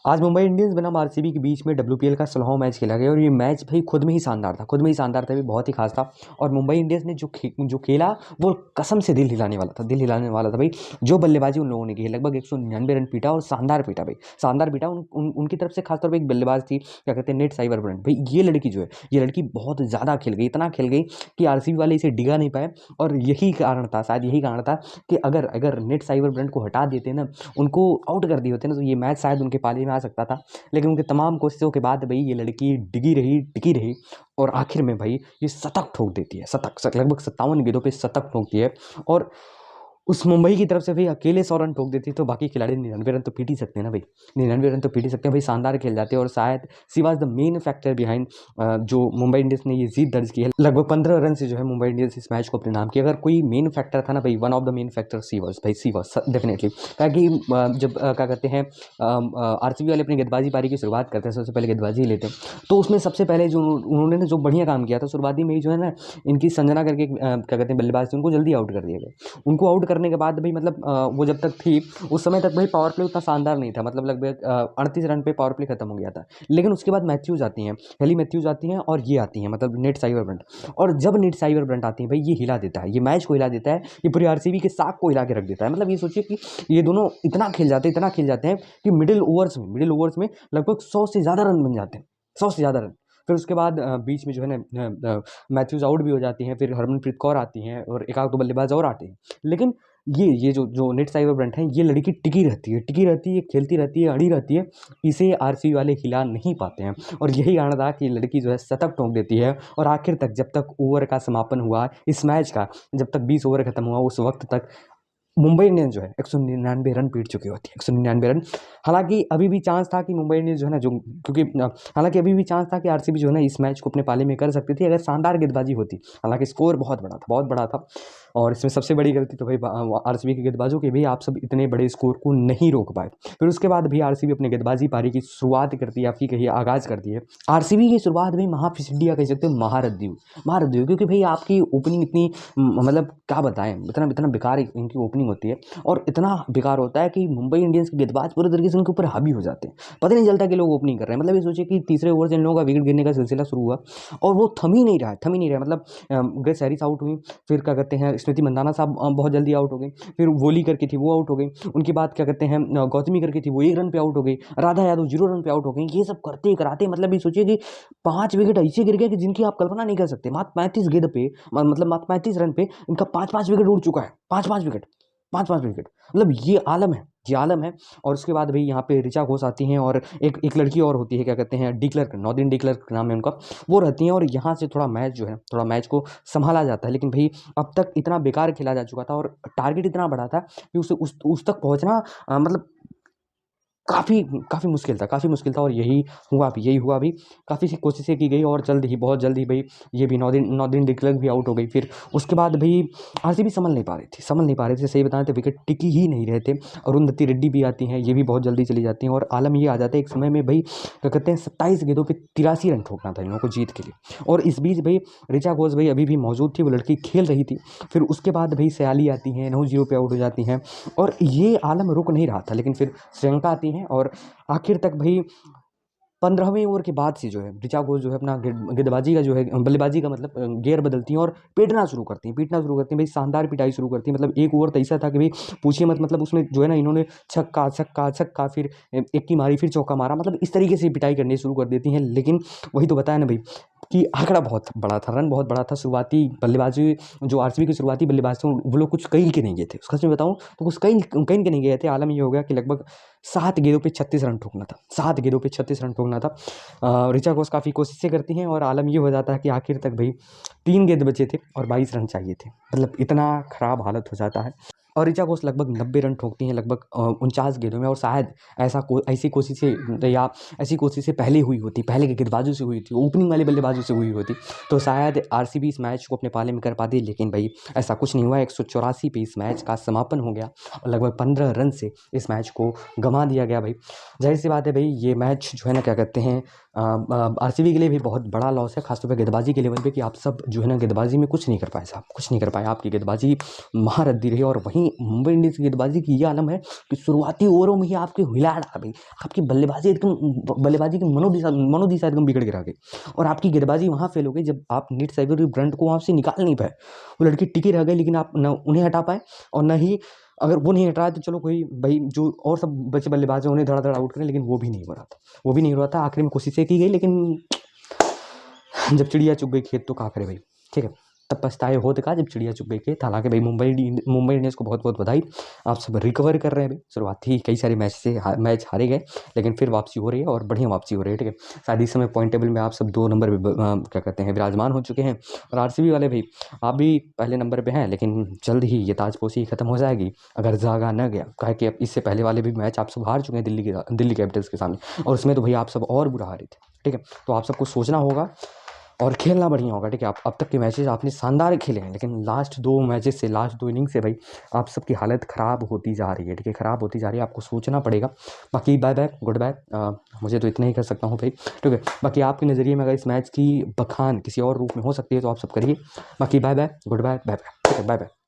आज मुंबई इंडियंस बनाम आरसीबी के बीच में डब्ल्यूपीएल का 16वां मैच खेला गया और ये मैच भाई खुद में ही शानदार था, खुद में ही शानदार था, भी बहुत ही खास था। और मुंबई इंडियंस ने जो खेला वो कसम से दिल हिलाने वाला था, दिल हिलाने वाला था भाई। जो बल्लेबाजी उन लोगों ने की है, लगभग 199 रन पीटा और शानदार पीटा भाई, शानदार पीटा। उनकी तरफ से खासतौर पर एक बल्लेबाज थी, क्या कहते हैं, नेट साइबरब्रंट भाई। ये लड़की जो है, ये लड़की बहुत ज़्यादा खेल गई, इतना खेल गई कि आरसीबी वाले इसे डिगा नहीं पाए। और यही कारण था, शायद यही कारण था कि अगर अगर नेट साइबरब्रंट को हटा देते ना, उनको आउट कर दिए होते ना, तो ये मैच शायद उनके पाले में आ सकता था। लेकिन उनके तमाम कोशिशों के बाद भाई ये लड़की डिगी रही, टिकी रही और आखिर में भाई ये शतक ठोक देती है, शतक लगभग 57 गेंदों पे शतक ठोकती है। और उस मुंबई की तरफ से भाई अकेले 100 रन ठोक देती, तो बाकी खिलाड़ी 99 रन तो पीट ही सकते हैं ना भाई, 99 रन तो पीट ही सकते हैं भाई। शानदार खेल जाते हैं और शायद she was the main factor behind जो मुंबई इंडियंस ने ये जीत दर्ज की है। लगभग 15 रन से जो है मुंबई इंडियंस इस मैच को अपने नाम किया। अगर कोई मेन फैक्टर था ना भाई, one of the main factor she was भाई, सी वॉज डेफिनेटली। ताकि जब क्या कहते हैं आरसीबी वाले अपनी गेंदबाजी पारी की शुरुआत करते हैं, सबसे पहले गेंदबाजी लेते हैं, तो उसमें सबसे पहले जो उन्होंने जो बढ़िया काम किया था शुरुआती में ही, जो है ना, इनकी संजना करके क्या कहते हैं बल्लेबाज थी, उनको जल्दी आउट कर दिया गया। उनको आउट करने के बाद भाई मतलब वो जब तक थी उस समय तक भाई पावर प्ले उतना शानदार नहीं था, मतलब लगभग 38 रन पे पावर प्ले खत्म हो गया था। लेकिन उसके बाद मैथ्यूज आती हैं, हेली मैथ्यूज आती हैं और ये आती हैं, मतलब नेट साइबरब्रंट। और जब नेट साइबरब्रंट आती है भाई, ये हिला देता है, ये मैच को हिला देता है, ये पूरी आरसीबी के साख को हिला के रख देता है। मतलब ये सोचिए कि ये दोनों इतना खेल जाते हैं, इतना खेल जाते हैं कि मिडिल ओवर्स में लगभग 100 से ज़्यादा रन बन जाते हैं, 100 से ज़्यादा रन। फिर उसके बाद बीच में जो है ना मैथ्यूज आउट भी हो जाती हैं, फिर हरमनप्रीत कौर आती हैं और एक आध दो बल्लेबाज और आते हैं। लेकिन ये जो नेट साइबरब्रंट है, ये लड़की टिकी रहती है, टिकी रहती है, खेलती रहती है, अड़ी रहती है। इसे आरसीबी वाले हिला नहीं पाते हैं। और यही कारण था कि लड़की जो है शतक ठोक देती है। और आखिर तक जब तक ओवर का समापन हुआ इस मैच का, जब तक 20 ओवर खत्म हुआ, उस वक्त तक मुंबई इंडियंस जो है 199 रन पीट चुकी होती है, 199 रन। हालांकि अभी भी चांस था कि मुंबई इंडियंस जो है ना, जो क्योंकि हालांकि अभी भी चांस था कि आरसीबी जो है ना इस मैच को अपने पाले में कर सकती थी अगर शानदार गेंदबाजी होती। हालांकि स्कोर बहुत बड़ा था, बहुत बड़ा था। और इसमें सबसे बड़ी गलती तो भाई आरसीबी के गेंदबाजों की भी, आप सब इतने बड़े स्कोर को नहीं रोक पाए। फिर उसके बाद भी आरसीबी अपने गेंदबाजी पारी की शुरुआत करती है, आपकी कहिए आगाज करती है। आरसीबी की शुरुआत भी महाफिसडिया कह सकते हो, महारथी हुई, क्योंकि भाई आपकी ओपनिंग इतनी मतलब क्या बताएं, इतना इतना बेकार इनकी ओपनिंग होती है। और इतना बेकार होता है कि मुंबई इंडियंस के गेंदबाज पूरे तरीके से उनके ऊपर हावी हो जाते हैं, पता नहीं चलता कि लोग ओपनिंग कर रहे हैं। मतलब ये सोचिए कि तीसरे ओवर से इन लोगों का विकेट गिरने का सिलसिला शुरू हुआ और वो थम ही नहीं रहा है, थम ही नहीं रहा है। मतलब ग्रेस हैरिस आउट हुई, फिर क्या कहते हैं स्मृति मंदाना साहब बहुत जल्दी आउट हो गई, फिर वोली करके थी वो आउट हो गई, उनके बाद क्या कहते हैं गौतमी करके थी वो 1 रन पे आउट हो गई, राधा यादव 0 रन पे आउट हो गई। ये सब करते कराते मतलब ये सोचिए कि 5 विकेट ऐसे गिर गए कि जिनकी आप कल्पना नहीं कर सकते। मात्र 35 गेंद पे, मतलब मात्र 35 रन पे इनका 5-5 विकेट उड़ चुका है, 5-5 विकेट, 5-5 विकेट। मतलब ये आलम है, ये आलम है। और उसके बाद भाई यहाँ पे ऋचा घोष आती हैं और एक लड़की और होती है, क्या कहते हैं de Klerk, northern de Klerk नाम है उनका, वो रहती हैं। और यहाँ से थोड़ा मैच जो है, थोड़ा मैच को संभाला जाता है। लेकिन भाई अब तक इतना बेकार खेला जा चुका था और टारगेट इतना बड़ा था कि उसे उस तक पहुँचना मतलब काफ़ी काफ़ी मुश्किल था, काफ़ी मुश्किल था। और यही हुआ भी। काफ़ी सी कोशिशें की गई और जल्द ही, बहुत जल्द ही भाई ये भी नॉर्दन डी क्लर्क भी आउट हो गई। फिर उसके बाद भाई आरसीबी संभल नहीं पा रही थी, सही बताएं तो विकेट टिकी ही नहीं रहे थे। अरुंधति रेड्डी भी आती हैं, ये भी बहुत जल्दी चली जाती हैं। और आलम ये आ जाता है एक समय में भाई, क्या कहते हैं 27 गेंदों पे 83 रन ठोकना था इन लोगों को जीत के लिए। और इस बीच भाई ऋचा घोष भाई अभी भी मौजूद थी, वो लड़की खेल रही थी। फिर उसके बाद भाई सयाली आती हैं, 9-0 पे आउट हो जाती हैं और ये आलम रुक नहीं रहा था। लेकिन फिर श्रीलंका आती हैं और आखिर तक भाई 15वें ओवर के बाद से जो है ऋचा घोष जो है अपना गेंदबाजी का जो है, बल्लेबाजी का मतलब गियर बदलती हैं और पीटना शुरू करती हैं भाई, शानदार पिटाई शुरू करती हैं। मतलब एक ओवर तो ऐसा था कि भाई पूछिए मत, मतलब उसमें जो है ना इन्होंने छक्का छक्का छक्का, फिर एक की मारी, फिर चौका मारा, मतलब इस तरीके से पिटाई करनी शुरू कर देती हैं। लेकिन वही तो बताया ना भाई कि आंकड़ा बहुत बड़ा था, रन बहुत बड़ा था। शुरुआती बल्लेबाजी जो आरसीबी के शुरुआती बल्लेबाज थे वो लोग कुछ कहीं के नहीं गए थे, उसका मैं बताऊं तो कुछ कहीं कहीं के नहीं गए थे। आलम ये हो गया कि लगभग 7 गेंदों पे 36 रन ठोकना था, 7 गेंदों पे 36 रन ठोकना था। ऋचा घोष काफ़ी कोशिशें करती हैं और आलम ये हो जाता है कि आखिर तक भाई 3 गेंद बचे थे और 22 रन चाहिए थे। मतलब इतना ख़राब हालत हो जाता है। और ऋचा घोष लगभग 90 रन ठोकती हैं लगभग 49 गेंदों में। और शायद ऐसी कोशिशें पहले हुई होती, पहले के गेंदबाजों से हुई थी, ओपनिंग वाले बल्लेबाजों से हुई होती, तो शायद आरसीबी इस मैच को अपने पाले में कर पाती। लेकिन भाई ऐसा कुछ नहीं हुआ। 184 पे इस मैच का समापन हो गया और लगभग 15 रन से इस मैच को गंवा दिया गया भाई। जाहिर सी बात है भाई, ये मैच जो है ना, क्या कहते हैं आरसीबी के लिए भी बहुत बड़ा लॉस है, खासतौर पर गेंदबाजी के लेवल पे, कि आप सब जो है ना गेंदबाजी में कुछ नहीं कर पाए साहब, कुछ नहीं कर पाए। आपकी गेंदबाजी महारथी रही और वहीं मुंबई इंडियंस की गेंदबाजी की ये आलम है कि शुरुआती ओवरों में ही आपके हिला डाला भाई, आपकी बल्लेबाजी की मनोदिशा एकदम बिगड़ गिरा गई, और आपकी गेंदबाजी वहाँ फेल हो गई जब आप नीट सैवेरी ब्रंट को वहाँ से निकाल नहीं पाए। वो लड़के टिके रह गए, लेकिन आप न उन्हें हटा पाए और न ही, अगर वो नहीं हटाया तो चलो कोई भाई जो और सब बचे बल्लेबाज हैं उन्हें धड़ा आउट करें, लेकिन वो भी नहीं हो रहा था, वो भी नहीं हो रहा था। आखिर में कोशिशें की गई, लेकिन जब चिड़िया चुग गई खेत तो क्या करे भाई, ठीक है। तब पछताए होते का जब चिड़िया चुग गई खेत। हालांकि भाई मुंबई इंडियंस को बहुत बहुत बधाई, आप सब रिकवर कर रहे हैं भाई। शुरुआती कई सारे मैच हारे गए, लेकिन फिर वापसी हो रही है और बढ़िया वापसी हो रही है, ठीक है। शायद इस समय पॉइंट टेबल में आप सब 2 नंबर पे क्या कहते हैं विराजमान हो चुके हैं, और आरसीबी वाले भाई आप भी पहले नंबर पे हैं, लेकिन जल्द ही ये ताजपोशी खत्म हो जाएगी अगर जागा न गया। कहा कि अब इससे पहले वाले भी मैच आप सब हार चुके हैं दिल्ली कैपिटल्स के सामने, और उसमें तो भाई आप सब और बुरा हारे थे, ठीक है। तो आप सबको सोचना होगा और खेलना बढ़िया होगा, ठीक है। आप अब तक के मैचेस आपने शानदार खेले हैं, लेकिन लास्ट 2 मैचेस से, लास्ट 2 इनिंग से भाई आप सबकी हालत ख़राब होती जा रही है, ठीक है, ख़राब होती जा रही है। आपको सोचना पड़ेगा। बाकी बाय बाय, गुड बाय, मुझे तो इतना ही कर सकता हूँ भाई, ठीक है। बाकी आपके नज़रिए में अगर इस मैच की बखान किसी और रूप में हो सकती है तो आप सब करिए। बाकी bye bye, good bye, bye bye, ठीक है, बाय बाय।